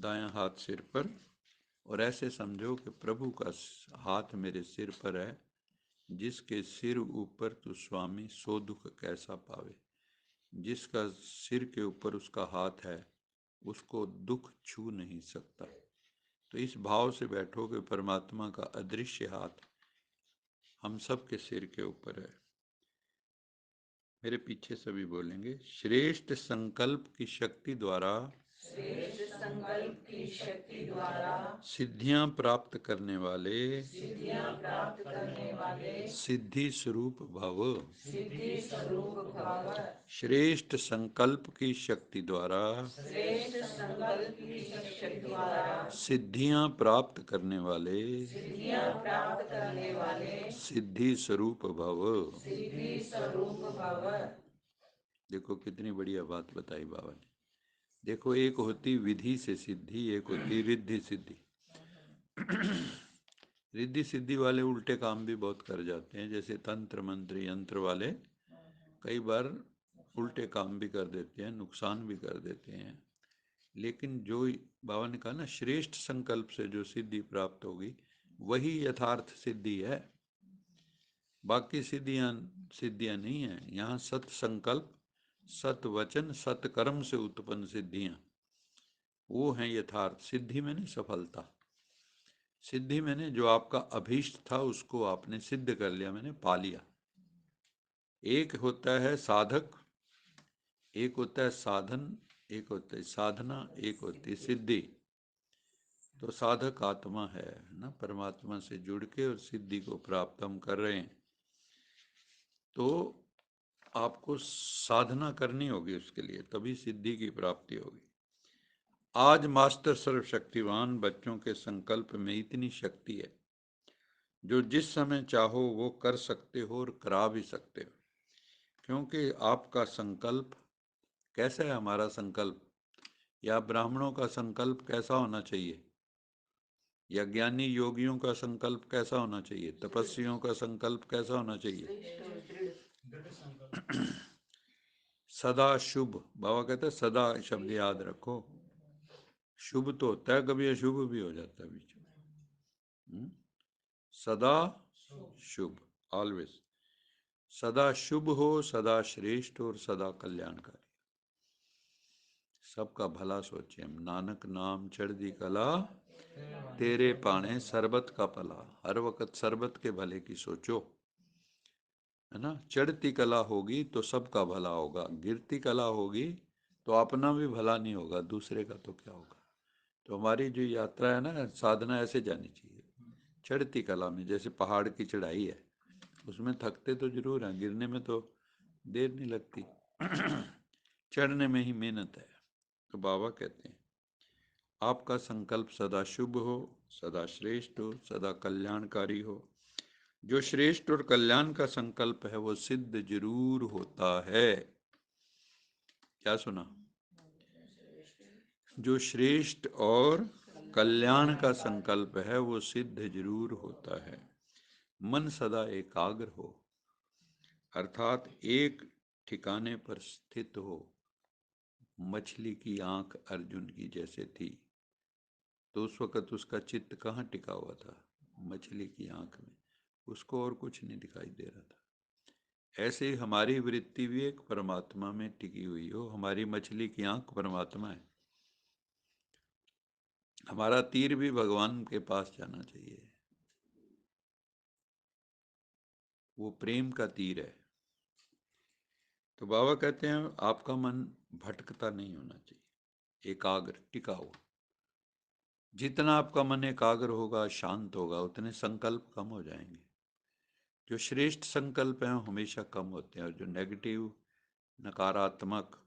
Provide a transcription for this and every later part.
दायां हाथ सिर पर, और ऐसे समझो कि प्रभु का हाथ मेरे सिर पर है। जिसके सिर ऊपर तू स्वामी सो दुख कैसा पावे। जिसका सिर के ऊपर उसका हाथ है उसको दुख छू नहीं सकता। तो इस भाव से बैठो कि परमात्मा का अदृश्य हाथ हम सब के सिर के ऊपर है। मेरे पीछे सभी बोलेंगे, श्रेष्ठ संकल्प की शक्ति द्वारा, श्रेष्ठ संकल्प की शक्ति द्वारा सिद्धियां प्राप्त करने वाले, सिद्धियां प्राप्त करने वाले सिद्धि स्वरूप भव। सिद्धि स्वरूप भव। श्रेष्ठ संकल्प की शक्ति द्वारा, श्रेष्ठ संकल्प की शक्ति द्वारा सिद्धियां प्राप्त करने वाले, सिद्धियां प्राप्त करने वाले सिद्धि स्वरूप भव। सिद्धि स्वरूप भव। देखो कितनी बढ़िया बात बताई बाबा ने। देखो, एक होती विधि से सिद्धि, एक होती रिद्धि सिद्धि। रिद्धि सिद्धि वाले उल्टे काम भी बहुत कर जाते हैं, जैसे तंत्र मंत्र यंत्र वाले कई बार उल्टे काम भी कर देते हैं, नुकसान भी कर देते हैं। लेकिन जो बाबा ने कहा ना, श्रेष्ठ संकल्प से जो सिद्धि प्राप्त होगी वही यथार्थ सिद्धि है। बाकी सिद्धियां नहीं है। यहाँ सत संकल्प, सत वचन, सत कर्म से उत्पन्न सिद्धियां, वो हैं यथार्थ सिद्धि। मैंने सफलता, सिद्धि मैंने जो आपका अभीष्ट था उसको आपने सिद्ध कर लिया, मैंने पा लिया। एक होता है साधक, एक होता है साधन, एक होता है साधना, एक होती है सिद्धि। तो साधक आत्मा है ना, परमात्मा से जुड़ के और सिद्धि को प्राप्त हम कर रहे हैं। तो आपको साधना करनी होगी उसके लिए, तभी सिद्धि की प्राप्ति होगी। आज मास्टर सर्वशक्तिवान बच्चों के संकल्प में इतनी शक्ति है जो जिस समय चाहो वो कर सकते हो और करा भी सकते हो। क्योंकि आपका संकल्प कैसा है, हमारा संकल्प या ब्राह्मणों का संकल्प कैसा होना चाहिए, या ज्ञानी योगियों का संकल्प कैसा होना चाहिए, तपस्वियों का संकल्प कैसा होना चाहिए। सदा शुभ, बाबा कहते हैं सदा शब्द याद रखो। शुभ तो होता है, कभी अशुभ भी हो जाता है बीच में। सदा शुभ, ऑलवेज। सदा शुभ हो, सदा श्रेष्ठ और सदा कल्याणकारी, सबका भला सोचे हम। नानक नाम चढ़दी कला, तेरे पाने सरबत का भला। हर वक्त सरबत के भले की सोचो, है ना। चढ़ती कला होगी तो सबका भला होगा, गिरती कला होगी तो अपना भी भला नहीं होगा, दूसरे का तो क्या होगा। तो हमारी जो यात्रा है ना, साधना ऐसे जानी चाहिए, चढ़ती कला में। जैसे पहाड़ की चढ़ाई है, उसमें थकते तो जरूर हैं, गिरने में तो देर नहीं लगती। चढ़ने में ही मेहनत है। तो बाबा कहते हैं आपका संकल्प सदा शुभ हो, सदा श्रेष्ठ हो, सदा कल्याणकारी हो। जो श्रेष्ठ और कल्याण का संकल्प है वो सिद्ध जरूर होता है। क्या सुना? जो श्रेष्ठ और कल्याण का संकल्प है वो सिद्ध जरूर होता है। मन सदा एकाग्र हो, अर्थात एक ठिकाने पर स्थित हो। मछली की आंख अर्जुन की जैसे थी, तो उस वक़्त उसका चित्त कहाँ टिका हुआ था? मछली की आंख में, उसको और कुछ नहीं दिखाई दे रहा था। ऐसे ही हमारी वृत्ति भी एक परमात्मा में टिकी हुई हो। हमारी मछली की आंख परमात्मा है, हमारा तीर भी भगवान के पास जाना चाहिए, वो प्रेम का तीर है। तो बाबा कहते हैं आपका मन भटकता नहीं होना चाहिए, एकाग्र टिका हुआ। जितना आपका मन एकाग्र होगा, शांत होगा, उतने संकल्प कम हो जाएंगे। जो श्रेष्ठ संकल्प हैं हमेशा कम होते हैं, और जो नेगेटिव, नकारात्मक,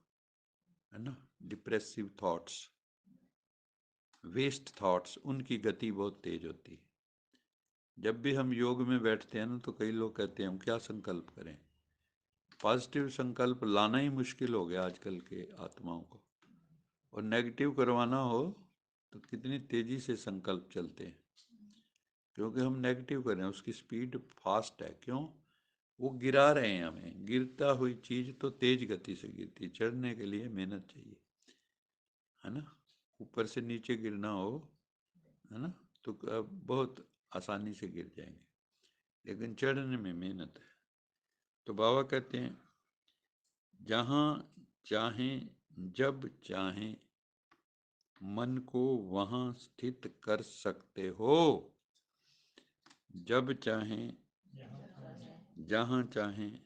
है ना, डिप्रेसिव थॉट्स, वेस्ट थॉट्स, उनकी गति बहुत तेज होती है। जब भी हम योग में बैठते हैं ना, तो कई लोग कहते हैं हम क्या संकल्प करें। पॉजिटिव संकल्प लाना ही मुश्किल हो गया आजकल के आत्माओं को, और नेगेटिव करवाना हो तो कितनी तेजी से संकल्प चलते हैं। क्योंकि हम नेगेटिव कर रहे हैं, उसकी स्पीड फास्ट है। क्यों? वो गिरा रहे हैं हमें। गिरता हुई चीज़ तो तेज गति से गिरती है, चढ़ने के लिए मेहनत चाहिए। है ना, ऊपर से नीचे गिरना हो, है ना, तो बहुत आसानी से गिर जाएंगे, लेकिन चढ़ने में मेहनत है। तो बाबा कहते हैं जहाँ चाहें जब चाहें मन को वहाँ स्थित कर सकते हो। जब चाहें, जहाँ चाहें,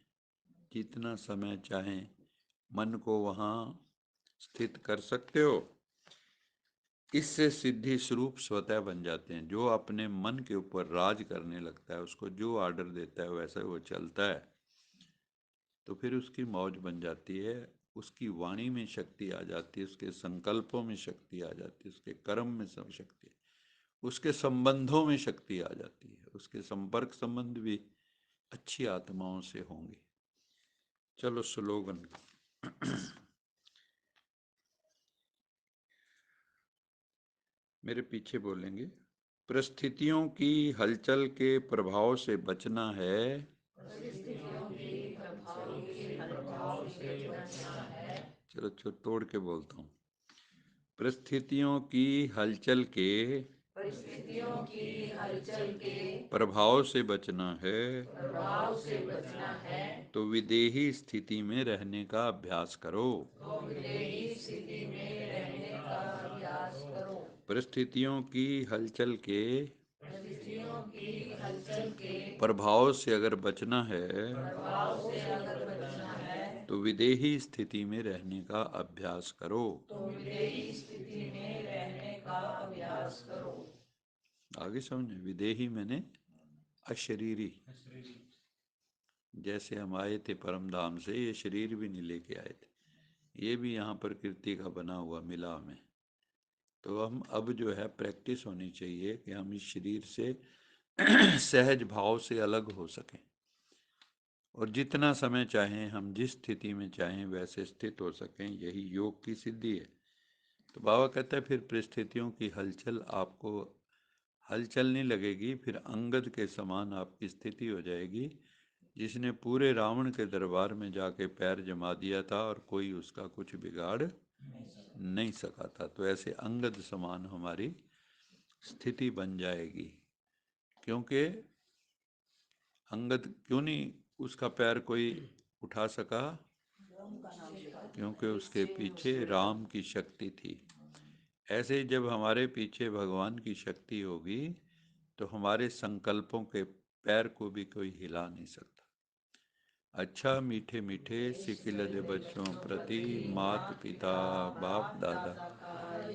जितना समय चाहें मन को वहाँ स्थित कर सकते हो। इससे सिद्धि स्वरूप स्वतः बन जाते हैं। जो अपने मन के ऊपर राज करने लगता है, उसको जो ऑर्डर देता है वैसा वो चलता है, तो फिर उसकी मौज बन जाती है। उसकी वाणी में शक्ति आ जाती है, उसके संकल्पों में शक्ति आ जाती है, उसके कर्म में शक्ति, उसके संबंधों में शक्ति आ जाती है, उसके संपर्क संबंध भी अच्छी आत्माओं से होंगे। चलो स्लोगन मेरे पीछे बोलेंगे। परिस्थितियों की हलचल के प्रभाव से बचना है। चलो चलो तोड़ के बोलता हूँ। परिस्थितियों की हलचल के प्रभाव से बचना है, तो विदेही स्थिति में रहने का अभ्यास करो। परिस्थितियों की हलचल के प्रभाव से अगर बचना है, तो विदेही स्थिति में रहने का अभ्यास करो। आगे समझे, विदेही मैंने अशरीरी। जैसे हम आए थे परम धाम से, ये शरीर भी नहीं लेके आए थे, ये भी यहाँ प्रकृति का बना हुआ मिला हमें। तो हम अब जो है प्रैक्टिस होनी चाहिए कि हम इस शरीर से सहज भाव से अलग हो सकें, और जितना समय चाहें हम जिस स्थिति में चाहें वैसे स्थित हो सकें। यही योग की सिद्धि है। तो बाबा कहता है फिर परिस्थितियों की हलचल आपको हलचल नहीं लगेगी, फिर अंगद के समान आपकी स्थिति हो जाएगी, जिसने पूरे रावण के दरबार में जाके पैर जमा दिया था और कोई उसका कुछ बिगाड़ नहीं सका था। तो ऐसे अंगद समान हमारी स्थिति बन जाएगी। क्योंकि अंगद क्यों नहीं उसका पैर कोई उठा सका? क्योंकि उसके पीछे राम की शक्ति थी। ऐसे ही जब हमारे पीछे भगवान की शक्ति होगी, तो हमारे संकल्पों के पैर को भी कोई हिला नहीं सकता। अच्छा मीठे मीठे सिखिल दे बच्चों प्रति मात पिता बाप दादा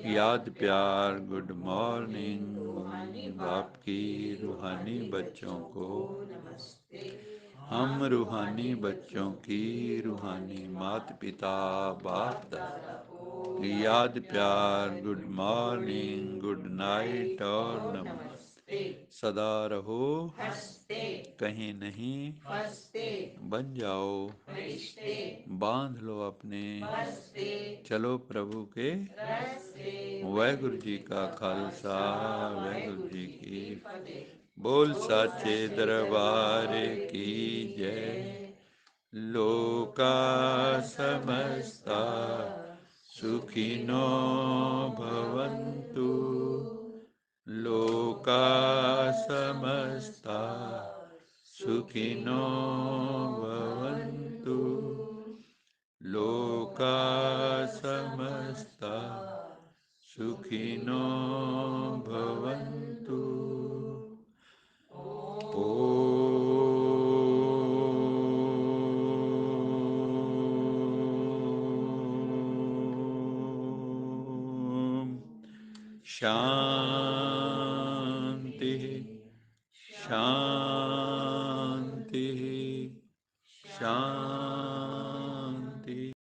याद प्यार गुड मॉर्निंग। आपकी रूहानी बच्चों को हम रूहानी बच्चों की रूहानी मात पिता बाप दादा याद प्यार गुड मॉर्निंग गुड नाइट और नमस्ते। सदा रहो हंसते, कहीं नहीं फंसते, बन जाओ रिश्ते, बांध लो अपने बस्ते, चलो प्रभु के रास्ते। वाहेगुरु जी का खालसा, वाहेगुरु जी की फतेह। बोल साचे दरबार की जय। लोका समस्ता सुखिनो भवन्तु। लोका समस्ता सुखिनो भवन्तु। लोका समस्ता सुखिनो भवन्तु। ओम शांति शांति